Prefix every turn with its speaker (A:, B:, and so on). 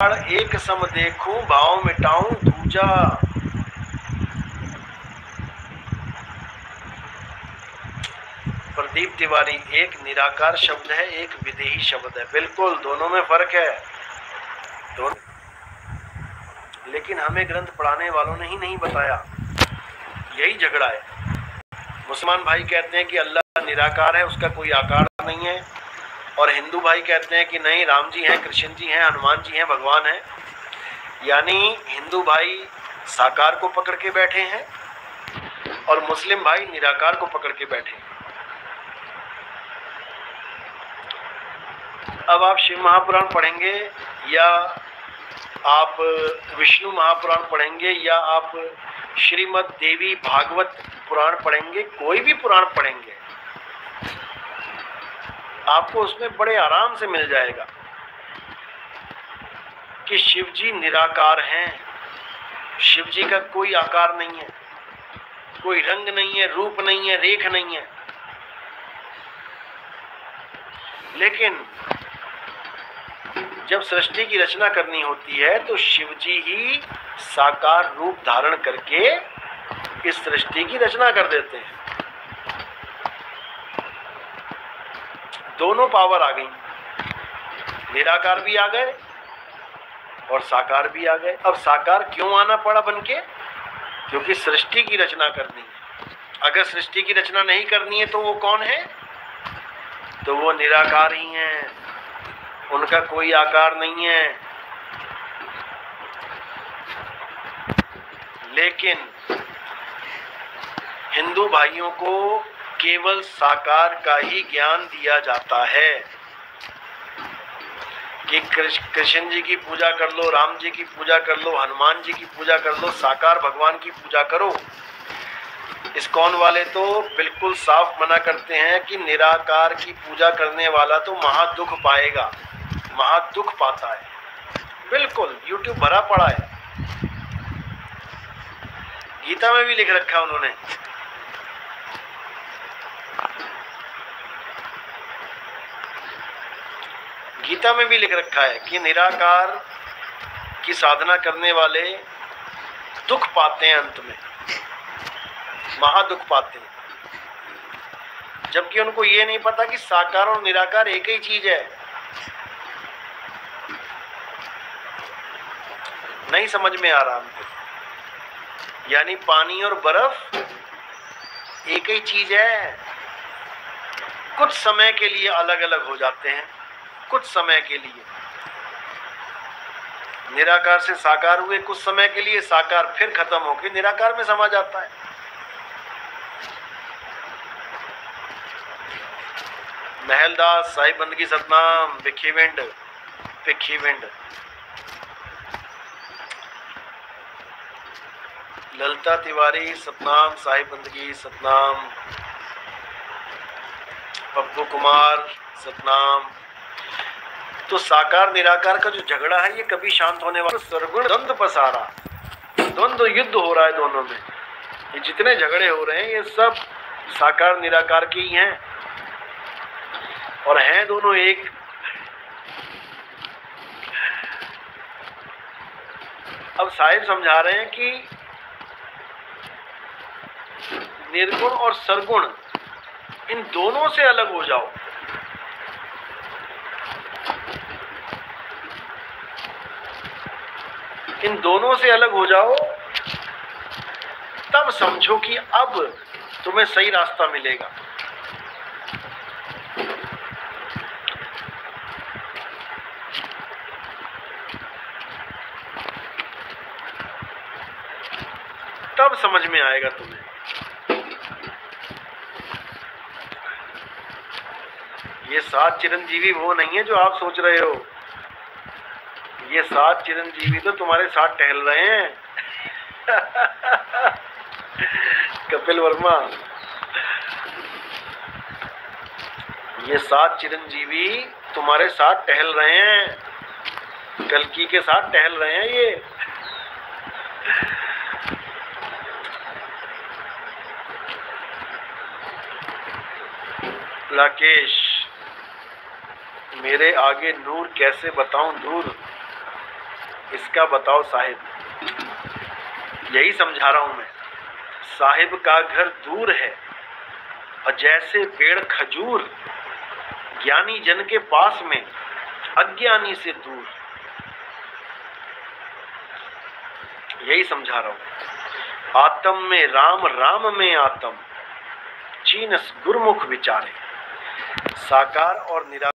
A: एक सम देखूं भाव मिटाऊं दूजा। प्रदीप तिवारी, एक निराकार शब्द है, एक विदेही शब्द है। बिल्कुल, दोनों में फर्क है। दोनों, लेकिन हमें ग्रंथ पढ़ाने वालों ने ही नहीं बताया। यही झगड़ा है। मुसलमान भाई कहते हैं कि अल्लाह निराकार है, उसका कोई आकार नहीं है, और हिंदू भाई कहते हैं कि नहीं, राम जी हैं, कृष्ण जी हैं, हनुमान जी हैं, भगवान हैं। यानी हिंदू भाई साकार को पकड़ के बैठे हैं और मुस्लिम भाई निराकार को पकड़ के बैठे हैं। अब आप शिव महापुराण पढ़ेंगे या आप विष्णु महापुराण पढ़ेंगे या आप श्रीमद् देवी भागवत पुराण पढ़ेंगे, कोई भी पुराण पढ़ेंगे, आपको उसमें बड़े आराम से मिल जाएगा कि शिव जी निराकार हैं। शिव जी का कोई आकार नहीं है, कोई रंग नहीं है, रूप नहीं है, रेख नहीं है। लेकिन जब सृष्टि की रचना करनी होती है तो शिव जी ही साकार रूप धारण करके इस सृष्टि की रचना कर देते हैं। दोनों पावर आ गई, निराकार भी आ गए और साकार भी आ गए। अब साकार क्यों आना पड़ा बनके? क्योंकि सृष्टि की रचना करनी है। अगर सृष्टि की रचना नहीं करनी है तो वो कौन है? तो वो निराकार ही हैं, उनका कोई आकार नहीं है। लेकिन हिंदू भाइयों को केवल साकार का ही ज्ञान दिया जाता है कि कृष्ण जी की पूजा कर लो, राम जी की पूजा कर लो, हनुमान जी की पूजा कर लो, साकार भगवान की पूजा करो। इस्कॉन वाले तो बिल्कुल साफ मना करते हैं कि निराकार की पूजा करने वाला तो महादुख पाएगा, महादुख पाता है। बिल्कुल, YouTube भरा पड़ा है, गीता में भी लिख रखा है उन्होंने। गीता में भी लिख रखा है कि निराकार की साधना करने वाले दुख पाते हैं, अंत में महादुख पाते हैं। जबकि उनको ये नहीं पता कि साकार और निराकार एक ही चीज है। नहीं समझ में आ रहा हमको। यानी पानी और बर्फ एक ही चीज है, कुछ समय के लिए अलग अलग हो जाते हैं, कुछ समय के लिए। निराकार से साकार हुए कुछ समय के लिए, साकार फिर खत्म होकर निराकार में समा जाता है। महलदास, साहिब बंदगी सतनाम, भिखीविंड, भिखीविंड, ललिता तिवारी सतनाम, साहिब बंदगी सतनाम, पप्पू कुमार सतनाम। तो साकार निराकार का जो झगड़ा है ये कभी शांत होने वाला? सर्वगुण द्वंद्व पसारा, द्वंद्व युद्ध हो रहा है दोनों में। ये जितने झगड़े हो रहे हैं ये सब साकार निराकार के ही हैं, और हैं दोनों एक। अब साहिब समझा रहे हैं कि निर्गुण और सरगुण, इन दोनों से अलग हो जाओ। इन दोनों से अलग हो जाओ, तब समझो कि अब तुम्हें सही रास्ता मिलेगा। तब समझ में आएगा तुम्हें। ये 7 चिरंजीवी वो नहीं है जो आप सोच रहे हो। ये 7 चिरंजीवी तो तुम्हारे साथ टहल रहे हैं। कपिल वर्मा, ये 7 चिरंजीवी तुम्हारे साथ टहल रहे हैं, कल्कि के साथ टहल रहे हैं ये। राकेश, मेरे आगे नूर कैसे बताऊं दूर? इसका बताओ साहिब। यही समझा रहा हूं मैं। साहिब का घर दूर है और जैसे पेड़ खजूर ज्ञानी जन के पास में, अज्ञानी से दूर। यही समझा रहा हूं। आत्म में राम, राम में आत्म, चीनस गुरुमुख विचारे। साकार और निराकार